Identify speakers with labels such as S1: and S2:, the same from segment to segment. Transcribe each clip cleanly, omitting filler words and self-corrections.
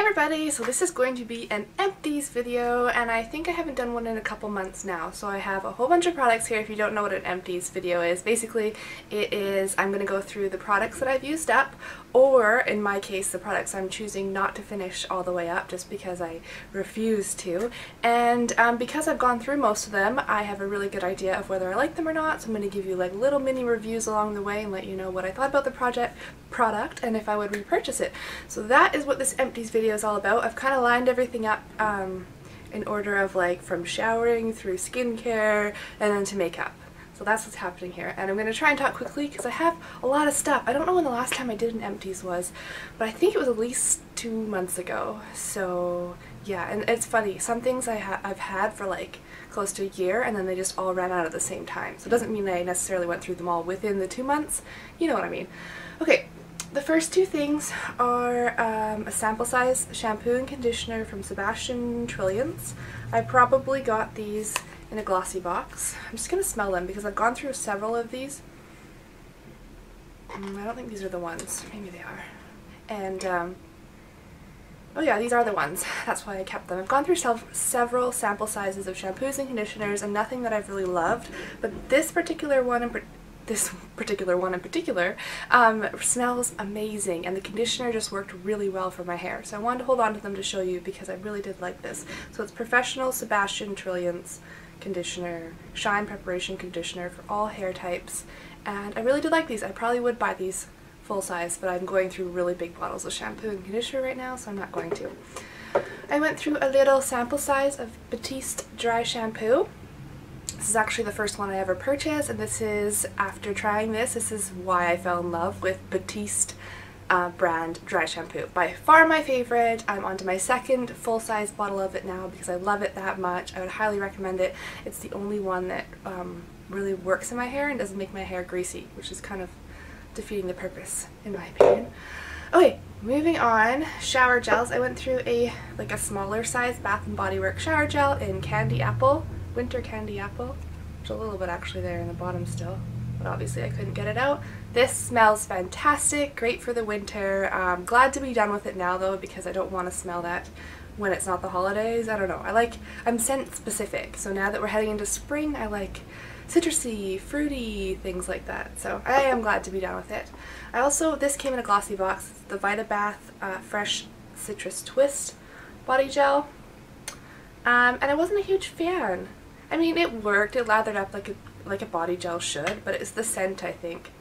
S1: everybody, so this is going to be an Empties video, and I think I haven't done one in a couple months now. So I have a whole bunch of products here. If you don't know what an Empties video is, basically it is I'm going to go through the products that I've used up, or in my case the products I'm choosing not to finish all the way up just because I refuse to. And because I've gone through most of them, I have a really good idea of whether I like them or not, so I'm going to give you like little mini reviews along the way and let you know what I thought about the product and if I would repurchase it. So that is what this Empties video is all about. I've kind of lined everything up in order of like from showering through skincare and then to makeup. So that's what's happening here, and I'm going to try and talk quickly because I have a lot of stuff. I don't know when the last time I did an Empties was, but I think it was at least 2 months ago. So yeah, and it's funny, some things I've had for like close to a year and then they just all ran out at the same time. So it doesn't mean I necessarily went through them all within the 2 months. You know what I mean. Okay. The first two things are a sample size shampoo and conditioner from Sebastien Trilliance. I probably got these in a glossy box. I'm just going to smell them because I've gone through several of these. I don't think these are the ones. Maybe they are. And, oh yeah, these are the ones. That's why I kept them. I've gone through several sample sizes of shampoos and conditioners and nothing that I've really loved. But this particular one in particular smells amazing, and the conditioner just worked really well for my hair. So I wanted to hold on to them to show you because I really did like this. So it's Professional Sebastien Trilliance Conditioner, Shine Preparation Conditioner for all hair types, and I really did like these. I probably would buy these full size, but I'm going through really big bottles of shampoo and conditioner right now, so I'm not going to. I went through a little sample size of Batiste dry shampoo. This is actually the first one I ever purchased, and this is, after trying this is why I fell in love with Batiste brand dry shampoo. By far my favorite. I'm onto my second full-size bottle of it now because I love it that much. I would highly recommend it. It's the only one that really works in my hair and doesn't make my hair greasy, which is kind of defeating the purpose in my opinion. Okay, moving on. Shower gels. I went through a smaller size Bath & Body Works shower gel in Candy Apple. Winter Candy Apple. There's a little bit actually there in the bottom still, but obviously I couldn't get it out. This smells fantastic, great for the winter. Glad to be done with it now though, because I don't want to smell that when it's not the holidays. I don't know. I'm scent specific, so now that we're heading into spring, I like citrusy, fruity, things like that. So I am glad to be done with it. This came in a glossy box. It's the Vitabath Fresh Citrus Twist Body Gel. And I wasn't a huge fan. I mean, it worked. It lathered up like a body gel should, but it's the scent, I think.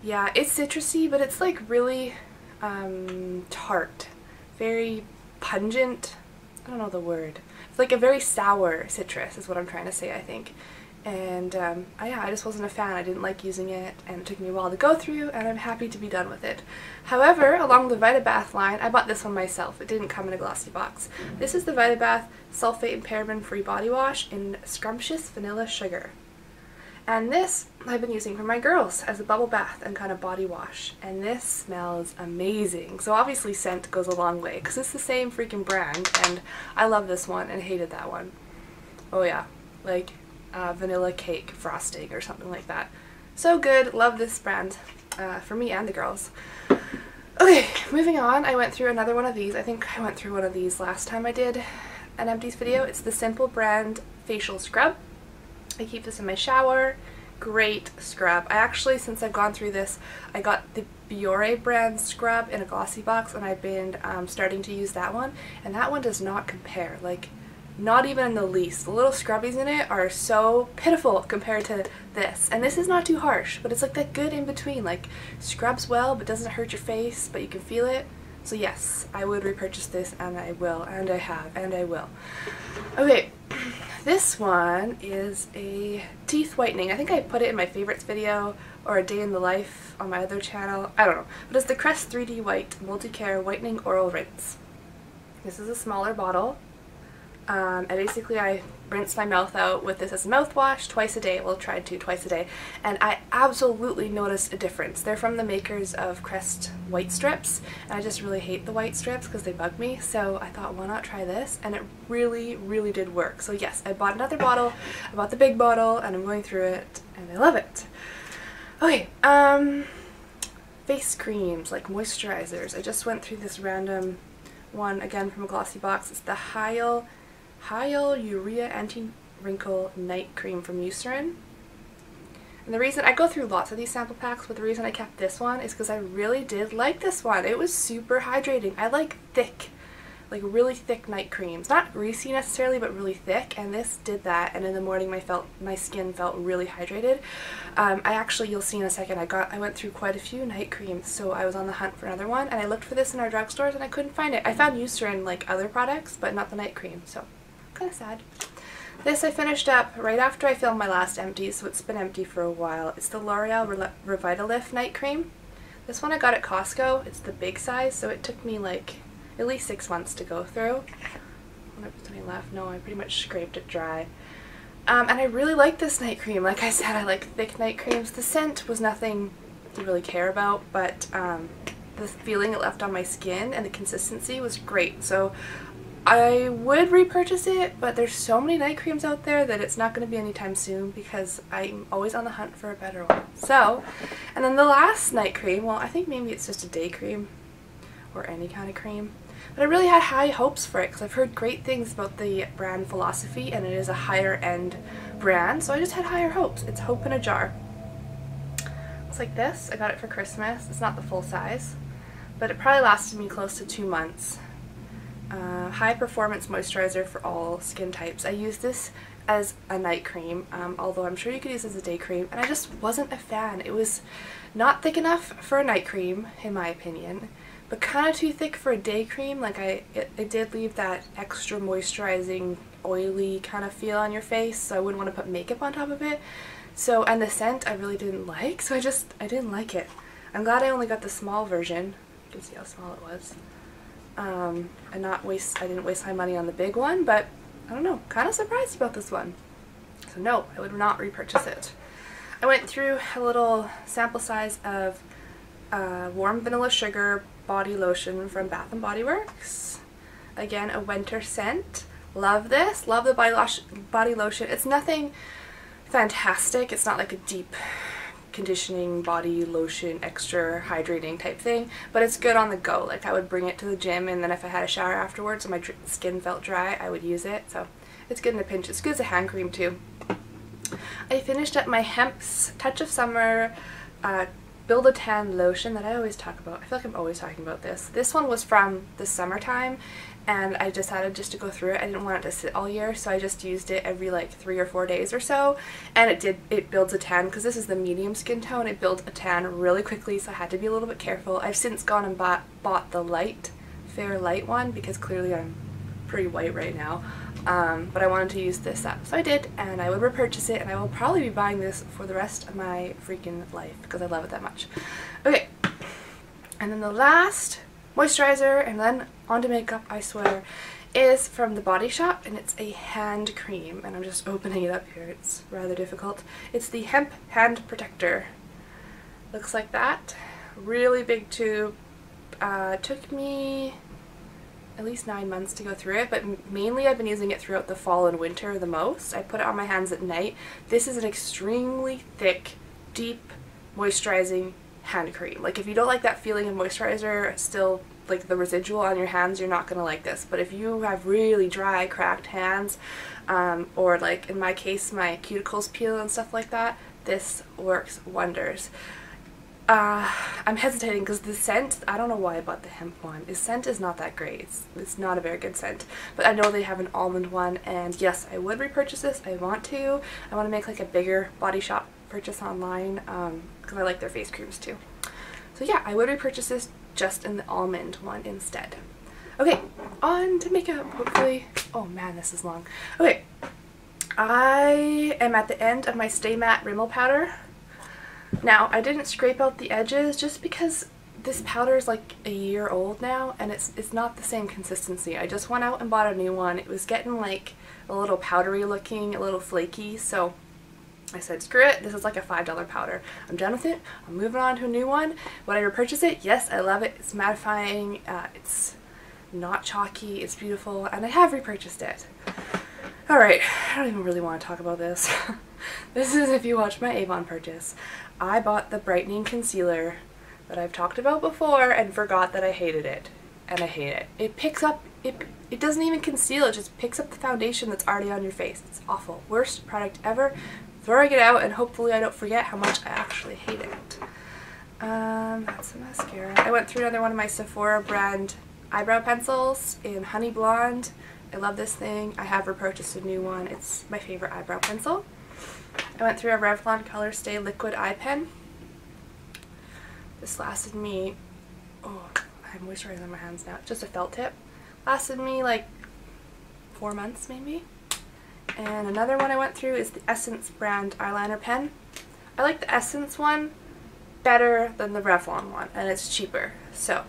S1: Yeah, it's citrusy, but it's like really tart, very pungent. I don't know the word. It's like a very sour citrus is what I'm trying to say, I think. And yeah, I just wasn't a fan. I didn't like using it, and it took me a while to go through, and I'm happy to be done with it. However, along the Vitabath line, I bought this one myself. It didn't come in a glossy box. This is the Vitabath Sulfate and Paraben Free Body Wash in Scrumptious Vanilla Sugar. And this I've been using for my girls as a bubble bath and kind of body wash. And this smells amazing. So obviously scent goes a long way because it's the same freaking brand, and I love this one and hated that one. Oh yeah, like vanilla cake frosting or something like that. So good. Love this brand for me and the girls. Okay, moving on. I went through another one of these. I think I went through one of these last time I did an Empties video. It's the Simple brand facial scrub. I keep this in my shower. Great scrub. I actually, since I've gone through this, I got the Biore brand scrub in a glossy box, and I've been starting to use that one, and that one does not compare. Like, not even in the least. The little scrubbies in it are so pitiful compared to this. And this is not too harsh, but it's like that good in between. Like, scrubs well, but doesn't hurt your face, but you can feel it. So yes, I would repurchase this, and I will, and I have, and I will. Okay, this one is a teeth whitening. I think I put it in my favorites video or a day in the life on my other channel. I don't know. But it's the Crest 3D White Multi-Care Whitening Oral Rinse. This is a smaller bottle. And basically I rinse my mouth out with this as a mouthwash twice a day. Well, tried to twice a day, and I absolutely noticed a difference. They're from the makers of Crest white strips, and I just really hate the white strips because they bug me, so I thought, why not try this? And it really, really did work. So yes, I bought another bottle. I bought the big bottle, and I'm going through it, and I love it. Okay, face creams, like moisturizers. I just went through this random one, again from a glossy box. It's the Urea Anti-Wrinkle Night Cream from Eucerin. And the reason, I go through lots of these sample packs, but the reason I kept this one is because I really did like this one. It was super hydrating. I like thick, like really thick night creams. Not greasy necessarily, but really thick, and this did that, and in the morning my skin felt really hydrated. You'll see in a second, I went through quite a few night creams, so I was on the hunt for another one, and I looked for this in our drugstores and I couldn't find it. I found Eucerin like other products, but not the night cream, so kind of sad. This I finished up right after I filmed my last Empties, so it's been empty for a while. It's the L'Oreal Revitalift Night Cream. This one I got at Costco. It's the big size, so it took me like at least 6 months to go through. I wonder if there's any left. No, I pretty much scraped it dry. And I really like this night cream. Like I said, I like thick night creams. The scent was nothing to really care about, but the feeling it left on my skin and the consistency was great. So I would repurchase it, but there's so many night creams out there that it's not going to be anytime soon because I'm always on the hunt for a better one. So, and then the last night cream, well, I think maybe it's just a day cream or any kind of cream, but I really had high hopes for it because I've heard great things about the brand philosophy, and it is a higher end brand, so I just had higher hopes. It's Hope in a Jar. It's like this. I got it for Christmas. It's not the full size, but it probably lasted me close to 2 months. High performance moisturizer for all skin types. I use this as a night cream, although I'm sure you could use it as a day cream, and I just wasn't a fan. It was not thick enough for a night cream, in my opinion, but kind of too thick for a day cream. Like it did leave that extra moisturizing, oily kind of feel on your face, so I wouldn't want to put makeup on top of it. So, and the scent I really didn't like, so I didn't like it. I'm glad I only got the small version. You can see how small it was. And I didn't waste my money on the big one, but I don't know, kind of surprised about this one. So no, I would not repurchase it. I went through a little sample size of warm vanilla sugar body lotion from Bath & Body Works. Again, a winter scent. Love this. Love the body lotion. It's nothing fantastic. It's not like a deep conditioning body lotion, extra hydrating type thing, but it's good on the go. Like I would bring it to the gym, and then if I had a shower afterwards and my skin felt dry, I would use it. So it's good in a pinch. It's good as a hand cream too. I finished up my Hempz Touch of Summer Build a Tan lotion that I always talk about. I feel like I'm always talking about this. This one was from the summertime, and I decided just to go through it. I didn't want it to sit all year, so I just used it every like 3 or 4 days or so, and it builds a tan, because this is the medium skin tone. It builds a tan really quickly, so I had to be a little bit careful. I've since gone and bought the fair light one, because clearly I'm pretty white right now, but I wanted to use this up, so I did, and I would repurchase it, and I will probably be buying this for the rest of my freaking life because I love it that much. Okay, and then the last moisturizer, and then onto makeup, I swear, is from the Body Shop, and it's a hand cream, and I'm just opening it up here. It's rather difficult. It's the Hemp Hand Protector. Looks like that. Really big tube. Took me at least 9 months to go through it, but mainly I've been using it throughout the fall and winter the most. I put it on my hands at night. This is an extremely thick, deep, moisturizing hand cream. Like if you don't like that feeling of moisturizer still, like the residual on your hands, you're not gonna like this. But if you have really dry, cracked hands, or like in my case my cuticles peel and stuff like that, this works wonders. I'm hesitating because the scent, I don't know why I bought the hemp one. The scent is not that great. It's not a very good scent. But I know they have an almond one, and yes, I would repurchase this. I want to. I want to make like a bigger Body Shop purchase online, because I like their face creams too. So yeah, I would repurchase this just in the almond one instead. Okay, on to makeup, hopefully. Oh man, this is long. Okay, I am at the end of my Stay Matte Rimmel powder. Now, I didn't scrape out the edges just because this powder is like a year old now, and it's not the same consistency. I just went out and bought a new one. It was getting like a little powdery looking, a little flaky, so I said, screw it, this is like a $5 powder. I'm done with it. I'm moving on to a new one. Would I repurchase it? Yes, I love it. It's mattifying. It's not chalky. It's beautiful, and I have repurchased it. Alright, I don't even really want to talk about this. This is if you watch my Avon purchase. I bought the brightening concealer that I've talked about before and forgot that I hated it. and I hate it. It picks up, it doesn't even conceal, it just picks up the foundation that's already on your face. It's awful. Worst product ever. Throwing it out, and hopefully I don't forget how much I actually hate it. That's a mascara. I went through another one of my Sephora brand eyebrow pencils in Honey Blonde. I love this thing. I have repurchased a new one. It's my favorite eyebrow pencil. I went through a Revon colorstay liquid eye pen. This lasted me, oh, I have moisturizer on my hands now. It's just a felt tip. Lasted me like 4 months maybe. And another one I went through is the Essence brand eyeliner pen. I like the Essence one better than the Revon one, and it's cheaper. So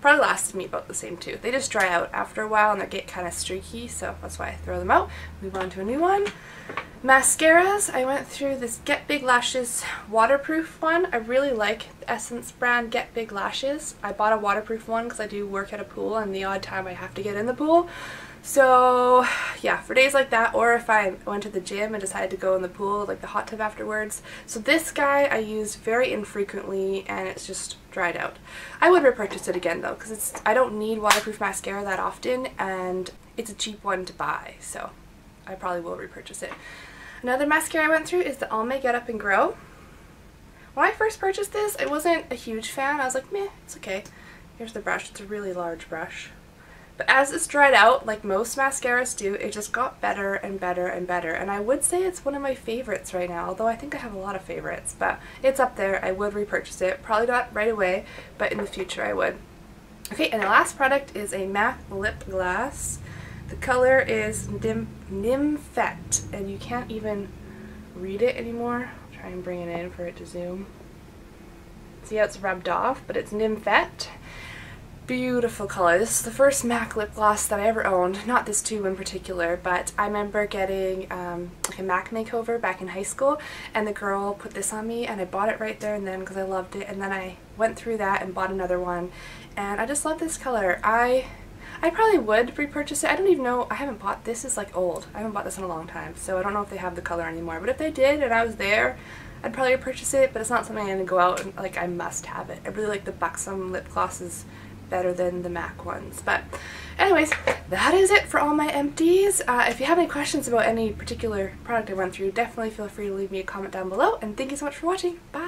S1: probably lasted me about the same too. They just dry out after a while and they get kind of streaky, so that's why I throw them out. Move on to a new one. Mascaras, I went through this Get Big Lashes waterproof one. I really like the Essence brand Get Big Lashes. I bought a waterproof one because I do work at a pool and the odd time I have to get in the pool. So yeah, for days like that, or if I went to the gym and decided to go in the pool, like the hot tub afterwards. So this guy I use very infrequently and it's just dried out. I would repurchase it again though, because I don't need waterproof mascara that often and it's a cheap one to buy, so I probably will repurchase it. Another mascara I went through is the Almay Get Up and Grow. When I first purchased this, I wasn't a huge fan. I was like, meh, it's okay. Here's the brush. It's a really large brush. But as it's dried out, like most mascaras do, it just got better and better and better. And I would say it's one of my favorites right now, although I think I have a lot of favorites. But it's up there. I would repurchase it. Probably not right away, but in the future I would. Okay, and the last product is a matte lip gloss. The color is Nymphette, and you can't even read it anymore. I'll try and bring it in for it to zoom. See how it's rubbed off, but it's Nymphette. Beautiful color. This is the first MAC lip gloss that I ever owned. Not this tube in particular, but I remember getting like a MAC makeover back in high school, and the girl put this on me and I bought it right there and then because I loved it, and then I went through that and bought another one, and I just love this color. I probably would repurchase it. I don't even know. I haven't bought this. Is like old. I haven't bought this in a long time, so I don't know if they have the color anymore, but if they did and I was there, I'd probably purchase it, but it's not something I'm going to go out and like I must have it. I really like the Buxom lip glosses better than the MAC ones. But anyways, that is it for all my empties. If you have any questions about any particular product I went through, definitely feel free to leave me a comment down below, and thank you so much for watching. Bye!